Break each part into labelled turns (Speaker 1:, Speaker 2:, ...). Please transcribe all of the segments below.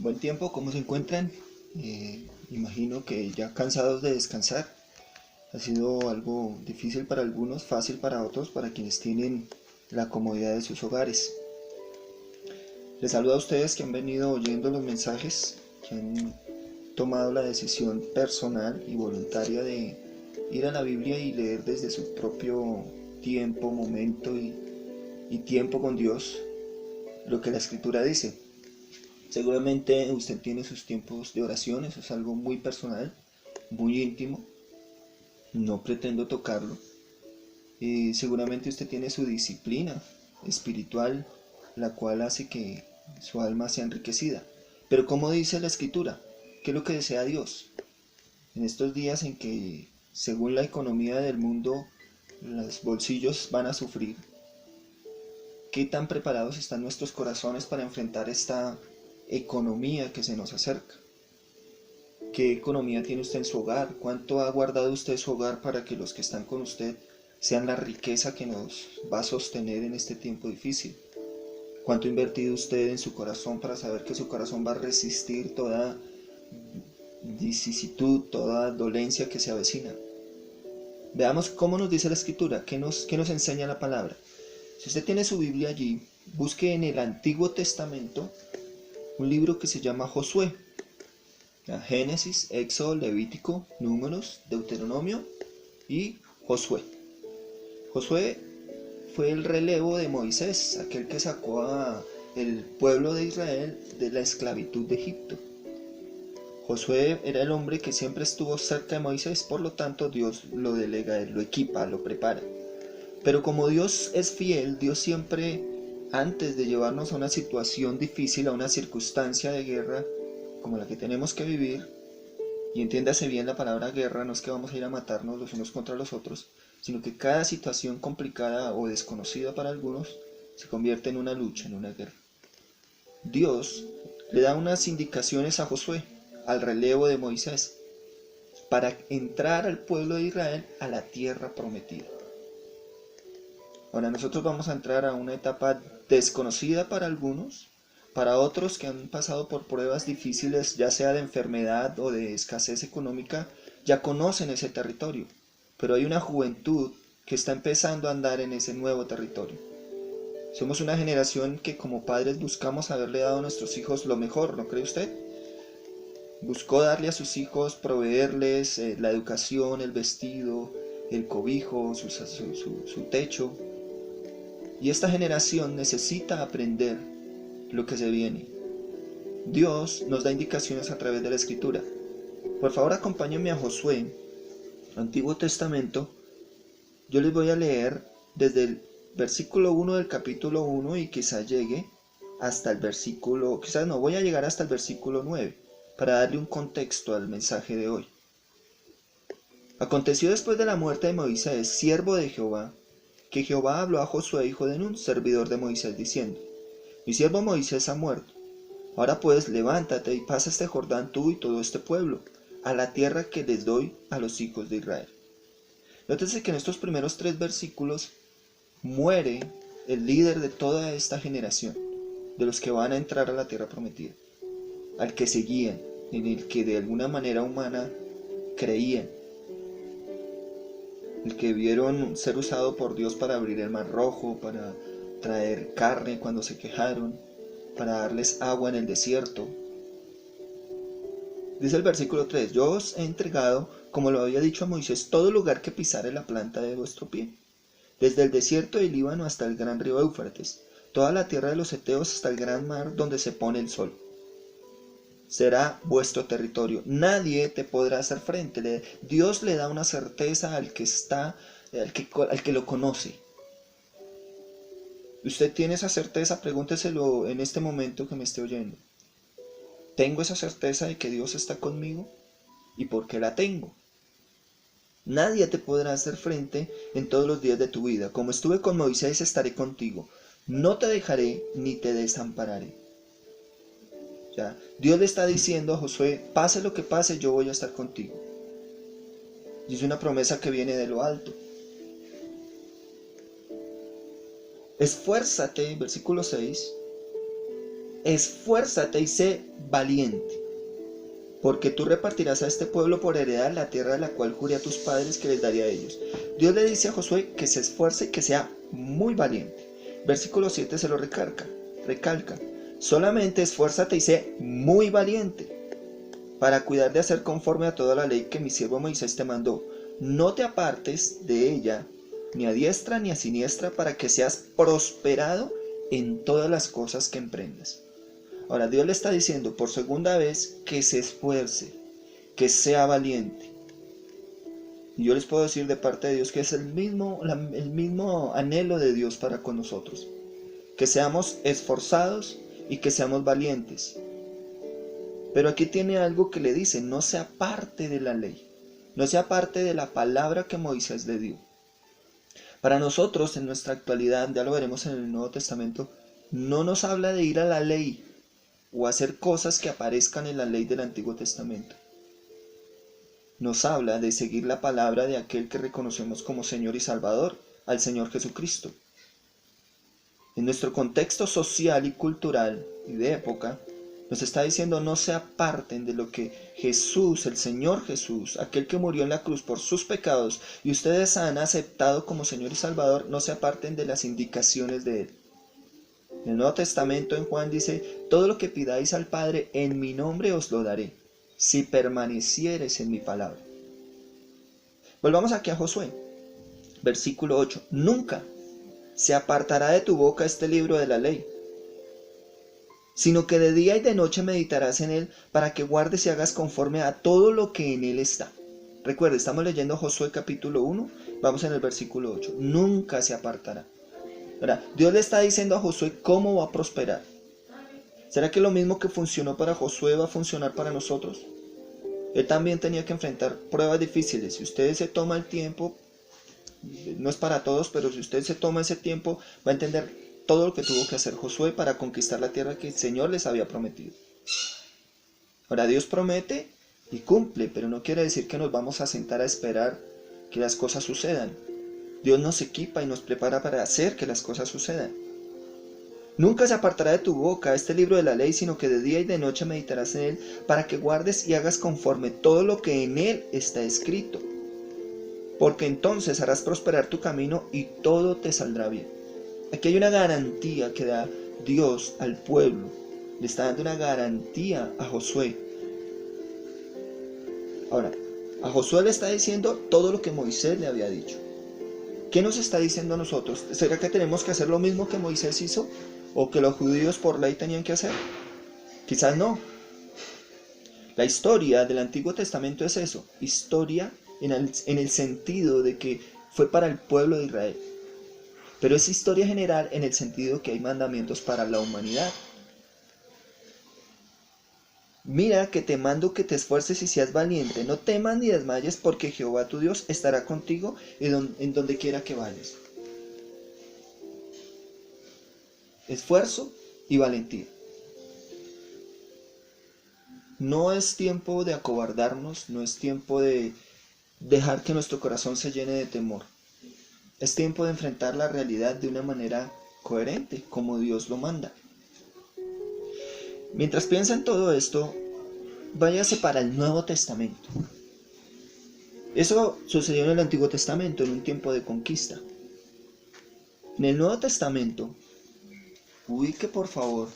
Speaker 1: Buen tiempo, ¿cómo se encuentran? Imagino que ya cansados de descansar. Ha sido algo difícil para algunos, fácil para otros, para quienes tienen la comodidad de sus hogares. Les saludo a ustedes que han venido oyendo los mensajes, que han tomado la decisión personal y voluntaria de ir a la Biblia y leer desde su propio tiempo, momento y tiempo con Dios lo que la Escritura dice. Seguramente usted tiene sus tiempos de oración, eso es algo muy personal, muy íntimo, no pretendo tocarlo. Seguramente usted tiene su disciplina espiritual, la cual hace que su alma sea enriquecida. Pero ¿cómo dice la Escritura? ¿Qué es lo que desea Dios? En estos días en que, según la economía del mundo, los bolsillos van a sufrir, ¿qué tan preparados están nuestros corazones para enfrentar esta economía que se nos acerca? ¿Qué economía tiene usted en su hogar? ¿Cuánto ha guardado usted su hogar para que los que están con usted sean la riqueza que nos va a sostener en este tiempo difícil? ¿Cuánto ha invertido usted en su corazón para saber que su corazón va a resistir toda vicisitud, toda dolencia que se avecina? Veamos cómo nos dice la Escritura, qué nos enseña la palabra. Si usted tiene su Biblia allí, busque en el Antiguo Testamento un libro que se llama Josué. Génesis, Éxodo, Levítico, Números, Deuteronomio y Josué. Josué fue el relevo de Moisés, aquel que sacó al pueblo de Israel de la esclavitud de Egipto. Josué era el hombre que siempre estuvo cerca de Moisés, por lo tanto Dios lo delega, lo equipa, lo prepara. Pero como Dios es fiel, Dios siempre, antes de llevarnos a una situación difícil, a una circunstancia de guerra como la que tenemos que vivir, y entiéndase bien la palabra guerra, no es que vamos a ir a matarnos los unos contra los otros, sino que cada situación complicada o desconocida para algunos se convierte en una lucha, en una guerra. Dios le da unas indicaciones a Josué, al relevo de Moisés, para entrar al pueblo de Israel a la tierra prometida. Ahora nosotros vamos a entrar a una etapa desconocida para algunos, para otros que han pasado por pruebas difíciles, ya sea de enfermedad o de escasez económica, ya conocen ese territorio. Pero hay una juventud que está empezando a andar en ese nuevo territorio. Somos una generación que como padres buscamos haberle dado a nuestros hijos lo mejor, ¿no cree usted? Buscó darle a sus hijos, proveerles la educación, el vestido, el cobijo, su techo. Y esta generación necesita aprender lo que se viene. Dios nos da indicaciones a través de la Escritura. Por favor, acompáñenme a Josué, Antiguo Testamento. Yo les voy a leer desde el versículo 1 del capítulo 1 y quizás llegue hasta el versículo, quizás no, voy a llegar hasta el versículo 9 para darle un contexto al mensaje de hoy. Aconteció después de la muerte de Moisés, siervo de Jehová, que Jehová habló a Josué, hijo de Nun, servidor de Moisés, diciendo: Mi siervo Moisés ha muerto. Ahora pues levántate y pasa este Jordán tú y todo este pueblo, a la tierra que les doy a los hijos de Israel. Nótese que en estos primeros 3 versículos muere el líder de toda esta generación, de los que van a entrar a la tierra prometida, al que seguían, en el que de alguna manera humana creían, el que vieron ser usado por Dios para abrir el mar rojo, para traer carne cuando se quejaron, para darles agua en el desierto. Dice el versículo 3: Yo os he entregado, como lo había dicho a Moisés, todo lugar que pisare la planta de vuestro pie, desde el desierto del Líbano hasta el gran río Éufrates, toda la tierra de los heteos hasta el gran mar donde se pone el sol. Será vuestro territorio. Nadie te podrá hacer frente. Dios le da una certeza al que está, al que lo conoce. ¿Usted tiene esa certeza? Pregúnteselo en este momento que me esté oyendo. ¿Tengo esa certeza de que Dios está conmigo? ¿Y por qué la tengo? Nadie te podrá hacer frente en todos los días de tu vida. Como estuve con Moisés, estaré contigo. No te dejaré ni te desampararé. ¿Ya? Dios le está diciendo a Josué: pase lo que pase, yo voy a estar contigo. Y es una promesa que viene de lo alto. Esfuérzate, versículo 6, esfuérzate y sé valiente, porque tú repartirás a este pueblo por heredad la tierra de la cual juré a tus padres que les daría a ellos. Dios le dice a Josué que se esfuerce y que sea muy valiente. Versículo 7 se lo recalca. Solamente esfuérzate y sé muy valiente para cuidar de hacer conforme a toda la ley que mi siervo Moisés te mandó. No te apartes de ella, ni a diestra ni a siniestra, para que seas prosperado en todas las cosas que emprendas. Ahora Dios le está diciendo por segunda vez que se esfuerce, que sea valiente. Y yo les puedo decir de parte de Dios que es el mismo anhelo de Dios para con nosotros. Que seamos esforzados y que seamos valientes. Pero aquí tiene algo que le dice: no sea parte de la ley, no sea parte de la palabra que Moisés le dio. Para nosotros en nuestra actualidad, ya lo veremos en el Nuevo Testamento, no nos habla de ir a la ley o hacer cosas que aparezcan en la ley del Antiguo Testamento. Nos habla de seguir la palabra de aquel que reconocemos como Señor y Salvador, al Señor Jesucristo. En nuestro contexto social y cultural y de época, nos está diciendo: no se aparten de lo que Jesús, el Señor Jesús, aquel que murió en la cruz por sus pecados y ustedes han aceptado como Señor y Salvador, no se aparten de las indicaciones de Él. En el Nuevo Testamento, en Juan dice: todo lo que pidáis al Padre en mi nombre os lo daré, si permaneciereis en mi palabra. Volvamos aquí a Josué, versículo 8. Nunca se apartará de tu boca este libro de la ley, sino que de día y de noche meditarás en él, para que guardes y hagas conforme a todo lo que en él está. Recuerda, estamos leyendo Josué capítulo 1, vamos en el versículo 8. Nunca se apartará. Ahora, Dios le está diciendo a Josué cómo va a prosperar. ¿Será que lo mismo que funcionó para Josué va a funcionar para nosotros? Él también tenía que enfrentar pruebas difíciles. Si usted se toma el tiempo, no es para todos, pero si usted se toma ese tiempo, va a entender todo lo que tuvo que hacer Josué para conquistar la tierra que el Señor les había prometido. Ahora, Dios promete y cumple, pero no quiere decir que nos vamos a sentar a esperar que las cosas sucedan. Dios nos equipa y nos prepara para hacer que las cosas sucedan. Nunca se apartará de tu boca este libro de la ley, sino que de día y de noche meditarás en él, para que guardes y hagas conforme todo lo que en él está escrito. Porque entonces harás prosperar tu camino y todo te saldrá bien. Aquí hay una garantía que da Dios al pueblo. Le está dando una garantía a Josué. Ahora, a Josué le está diciendo todo lo que Moisés le había dicho. ¿Qué nos está diciendo a nosotros? ¿Será que tenemos que hacer lo mismo que Moisés hizo? ¿O que los judíos por ley tenían que hacer? Quizás no. La historia del Antiguo Testamento es eso. Historia en el sentido de que fue para el pueblo de Israel. Pero es historia general en el sentido que hay mandamientos para la humanidad. Mira que te mando que te esfuerces y seas valiente. No temas ni desmayes, porque Jehová tu Dios estará contigo en donde quiera que vayas. Esfuerzo y valentía. No es tiempo de acobardarnos, no es tiempo de dejar que nuestro corazón se llene de temor. Es tiempo de enfrentar la realidad de una manera coherente, como Dios lo manda. Mientras piensa en todo esto, váyase para el Nuevo Testamento. Eso sucedió en el Antiguo Testamento, en un tiempo de conquista. En el Nuevo Testamento, ubique por favor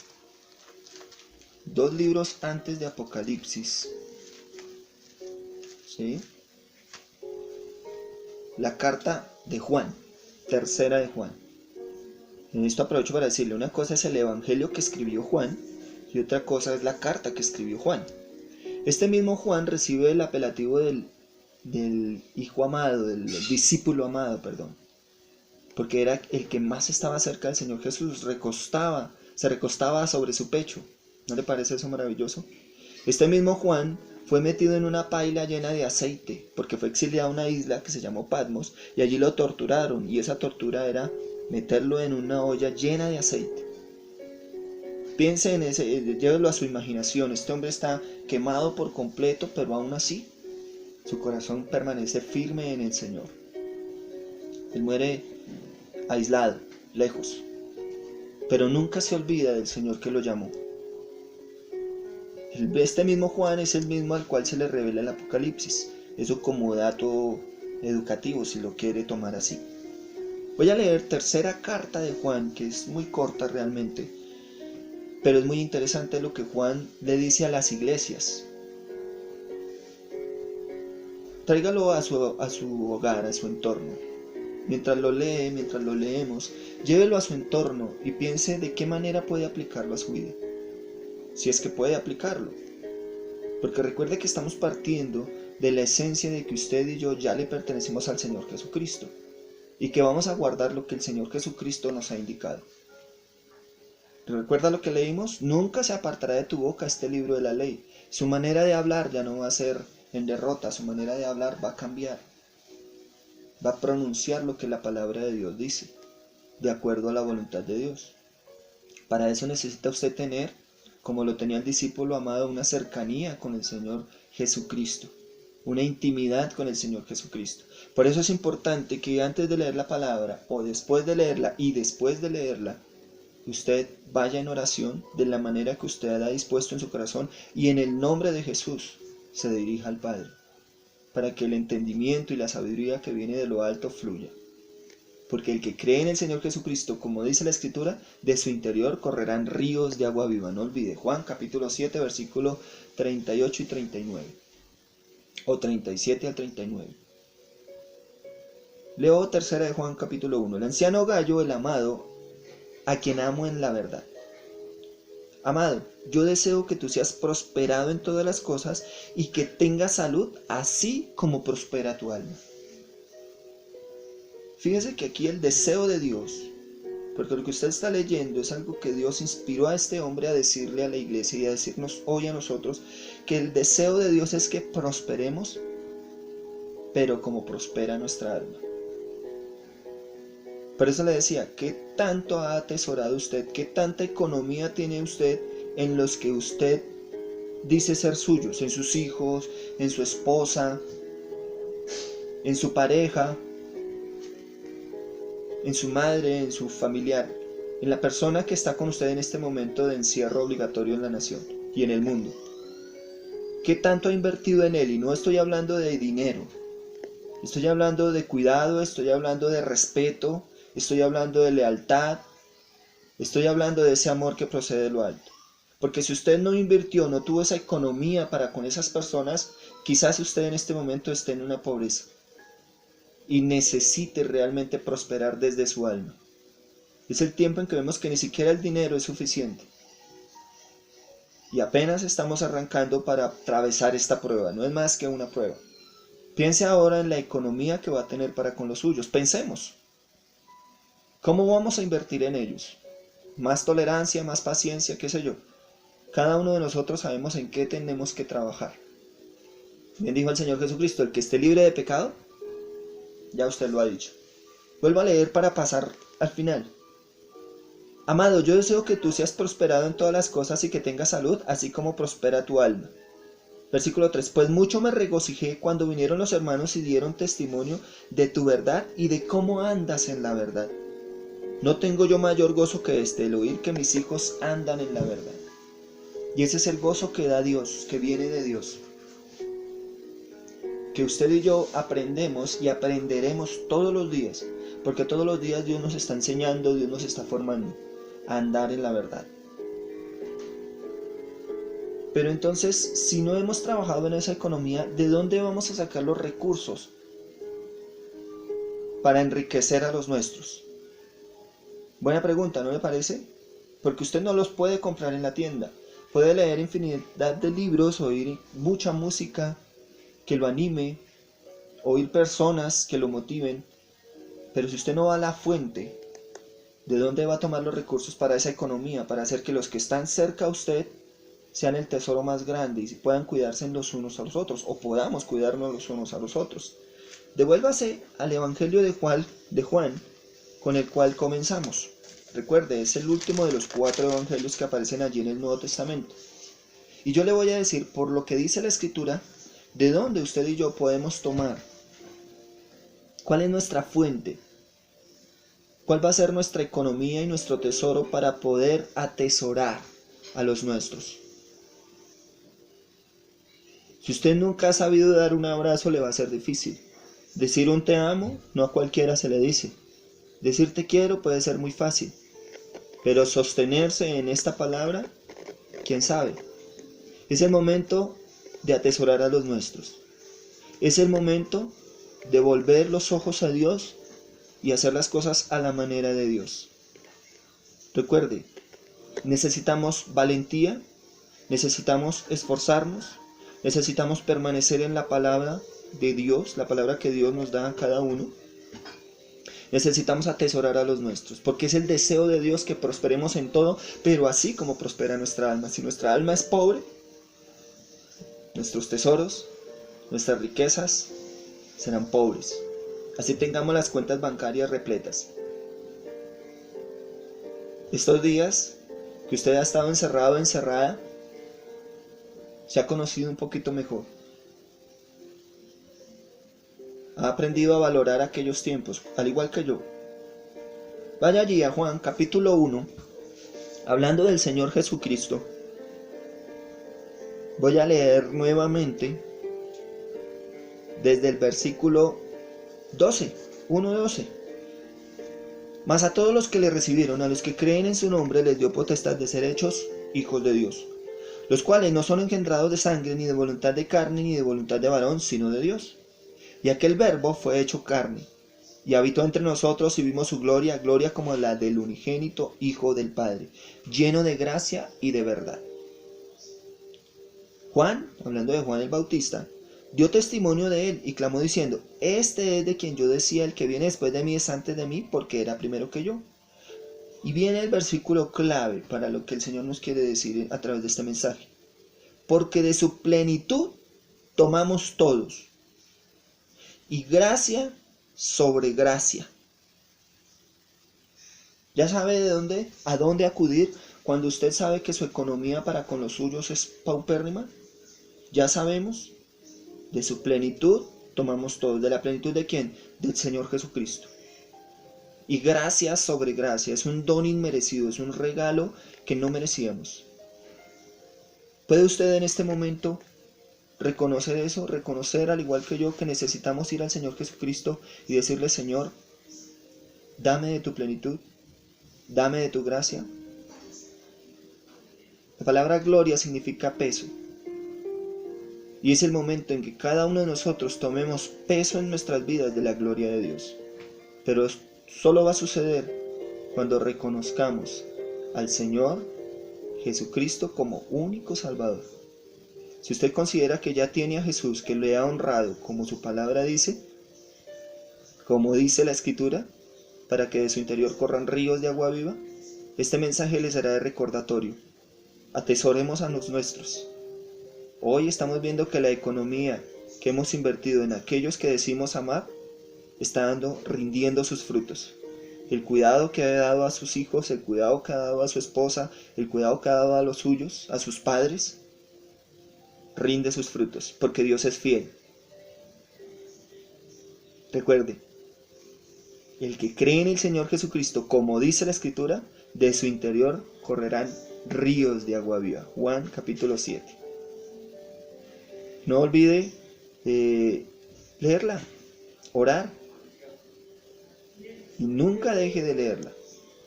Speaker 1: 2 libros antes de Apocalipsis. ¿Sí? La carta de Juan, tercera de Juan. En esto aprovecho para decirle, una cosa es el evangelio que escribió Juan y otra cosa es la carta que escribió Juan. Este mismo Juan recibe el apelativo del hijo amado, del discípulo amado, porque era el que más estaba cerca del Señor Jesús, se recostaba sobre su pecho. ¿No le parece eso maravilloso? Este mismo Juan fue metido en una paila llena de aceite, porque fue exiliado a una isla que se llamó Patmos, y allí lo torturaron, y esa tortura era meterlo en una olla llena de aceite. Piense en ese, llévelo a su imaginación. Este hombre está quemado por completo, pero aún así su corazón permanece firme en el Señor. Él muere aislado, lejos, pero nunca se olvida del Señor que lo llamó. Este mismo Juan es el mismo al cual se le revela el Apocalipsis. Eso como dato educativo, si lo quiere tomar así. Voy a leer tercera carta de Juan, que es muy corta realmente, pero es muy interesante lo que Juan le dice a las iglesias. Tráigalo a su hogar, a su entorno. Mientras lo lee, mientras lo leemos, llévelo a su entorno y piense de qué manera puede aplicarlo a su vida. Si es que puede aplicarlo. Porque recuerde que estamos partiendo de la esencia de que usted y yo ya le pertenecemos al Señor Jesucristo y que vamos a guardar lo que el Señor Jesucristo nos ha indicado. ¿Recuerda lo que leímos? Nunca se apartará de tu boca este libro de la ley. Su manera de hablar ya no va a ser en derrota, su manera de hablar va a cambiar. Va a pronunciar lo que la palabra de Dios dice, de acuerdo a la voluntad de Dios. Para eso necesita usted tener, como lo tenía el discípulo amado, una cercanía con el Señor Jesucristo, una intimidad con el Señor Jesucristo. Por eso es importante que antes de leer la palabra, o después de leerla y después de leerla, usted vaya en oración de la manera que usted ha dispuesto en su corazón y en el nombre de Jesús se dirija al Padre, para que el entendimiento y la sabiduría que viene de lo alto fluya. Porque el que cree en el Señor Jesucristo, como dice la Escritura, de su interior correrán ríos de agua viva. No olvide, Juan capítulo 7, versículo 38 y 39. O 37 al 39. Leo tercera de Juan capítulo 1. El anciano Gallo, el amado, a quien amo en la verdad. Amado, yo deseo que tú seas prosperado en todas las cosas y que tengas salud, así como prospera tu alma. Fíjese que aquí el deseo de Dios, porque lo que usted está leyendo es algo que Dios inspiró a este hombre a decirle a la iglesia y a decirnos hoy a nosotros, que el deseo de Dios es que prosperemos, pero como prospera nuestra alma. Por eso le decía, ¿qué tanto ha atesorado usted? ¿Qué tanta economía tiene usted en los que usted dice ser suyos? En sus hijos, en su esposa, en su pareja, en su madre, en su familiar, en la persona que está con usted en este momento de encierro obligatorio en la nación y en el mundo. ¿Qué tanto ha invertido en él? Y no estoy hablando de dinero, estoy hablando de cuidado, estoy hablando de respeto, estoy hablando de lealtad, estoy hablando de ese amor que procede de lo alto. Porque si usted no invirtió, no tuvo esa economía para con esas personas, quizás usted en este momento esté en una pobreza y necesite realmente prosperar desde su alma. Es el tiempo en que vemos que ni siquiera el dinero es suficiente. Y apenas estamos arrancando para atravesar esta prueba, no es más que una prueba. Piense ahora en la economía que va a tener para con los suyos. Pensemos, ¿cómo vamos a invertir en ellos? Más tolerancia, más paciencia, qué sé yo. Cada uno de nosotros sabemos en qué tenemos que trabajar. Bien dijo el Señor Jesucristo, el que esté libre de pecado, ya usted lo ha dicho. Vuelvo a leer para pasar al final. Amado, yo deseo que tú seas prosperado en todas las cosas y que tengas salud, así como prospera tu alma. Versículo 3. Pues mucho me regocijé cuando vinieron los hermanos y dieron testimonio de tu verdad y de cómo andas en la verdad. No tengo yo mayor gozo que este, el oír que mis hijos andan en la verdad. Y ese es el gozo que da Dios, que viene de Dios. Que usted y yo aprendemos y aprenderemos todos los días, porque todos los días Dios nos está enseñando, Dios nos está formando a andar en la verdad. Pero entonces, si no hemos trabajado en esa economía, ¿de dónde vamos a sacar los recursos para enriquecer a los nuestros? Buena pregunta, ¿no le parece? Porque usted no los puede comprar en la tienda. Puede leer infinidad de libros, oír mucha música que lo anime, oír personas que lo motiven. Pero si usted no va a la fuente, ¿de dónde va a tomar los recursos para esa economía? Para hacer que los que están cerca a usted sean el tesoro más grande y puedan cuidarse los unos a los otros, o podamos cuidarnos los unos a los otros. Devuélvase al Evangelio de Juan, con el cual comenzamos. Recuerde, es el último de los 4 evangelios que aparecen allí en el Nuevo Testamento. Y yo le voy a decir, por lo que dice la Escritura, de dónde usted y yo podemos tomar. ¿Cuál es nuestra fuente? ¿Cuál va a ser nuestra economía y nuestro tesoro para poder atesorar a los nuestros? Si usted nunca ha sabido dar un abrazo, le va a ser difícil. Decir un te amo, no a cualquiera se le dice. Decir te quiero puede ser muy fácil, pero sostenerse en esta palabra, quién sabe. Es el momento de atesorar a los nuestros. Es el momento de volver los ojos a Dios y hacer las cosas a la manera de Dios. Recuerde, necesitamos valentía, necesitamos esforzarnos, necesitamos permanecer en la palabra de Dios, la palabra que Dios nos da a cada uno. Necesitamos atesorar a los nuestros, porque es el deseo de Dios que prosperemos en todo, pero así como prospera nuestra alma. Si nuestra alma es pobre, nuestros tesoros, nuestras riquezas serán pobres. Así tengamos las cuentas bancarias repletas. Estos días que usted ha estado encerrado o encerrada, se ha conocido un poquito mejor. Ha aprendido a valorar aquellos tiempos, al igual que yo. Vaya allí a Juan capítulo 1, hablando del Señor Jesucristo. Voy a leer nuevamente desde el versículo 12, 1:12. Mas a todos los que le recibieron, a los que creen en su nombre, les dio potestad de ser hechos hijos de Dios, los cuales no son engendrados de sangre, ni de voluntad de carne, ni de voluntad de varón, sino de Dios. Y aquel Verbo fue hecho carne, y habitó entre nosotros, y vimos su gloria, gloria como la del unigénito Hijo del Padre, lleno de gracia y de verdad. Juan, hablando de Juan el Bautista, dio testimonio de él y clamó diciendo: este es de quien yo decía, el que viene después de mí es antes de mí, porque era primero que yo. Y viene el versículo clave para lo que el Señor nos quiere decir a través de este mensaje. Porque de su plenitud tomamos todos, y gracia sobre gracia. ¿Ya sabe a dónde acudir cuando usted sabe que su economía para con los suyos es paupérrima? Ya sabemos, de su plenitud tomamos todos. ¿De la plenitud de quién? Del Señor Jesucristo. Y gracia sobre gracia, es un don inmerecido, es un regalo que no merecíamos. ¿Puede usted en este momento reconocer eso? Reconocer, al igual que yo, que necesitamos ir al Señor Jesucristo y decirle: Señor, dame de tu plenitud, dame de tu gracia. La palabra gloria significa peso. Y es el momento en que cada uno de nosotros tomemos peso en nuestras vidas de la gloria de Dios. Pero solo va a suceder cuando reconozcamos al Señor Jesucristo como único Salvador. Si usted considera que ya tiene a Jesús, que le ha honrado, como su palabra dice, como dice la Escritura, para que de su interior corran ríos de agua viva, este mensaje le será de recordatorio. Atesoremos a los nuestros. Hoy estamos viendo que la economía que hemos invertido en aquellos que decimos amar está rindiendo sus frutos. El cuidado que ha dado a sus hijos, el cuidado que ha dado a su esposa, el cuidado que ha dado a los suyos, a sus padres, rinde sus frutos, porque Dios es fiel. Recuerde, el que cree en el Señor Jesucristo, como dice la Escritura, de su interior correrán ríos de agua viva. Juan capítulo 7. No olvide leerla, orar, y nunca deje de leerla,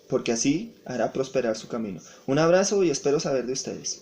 Speaker 1: porque así hará prosperar su camino. Un abrazo y espero saber de ustedes.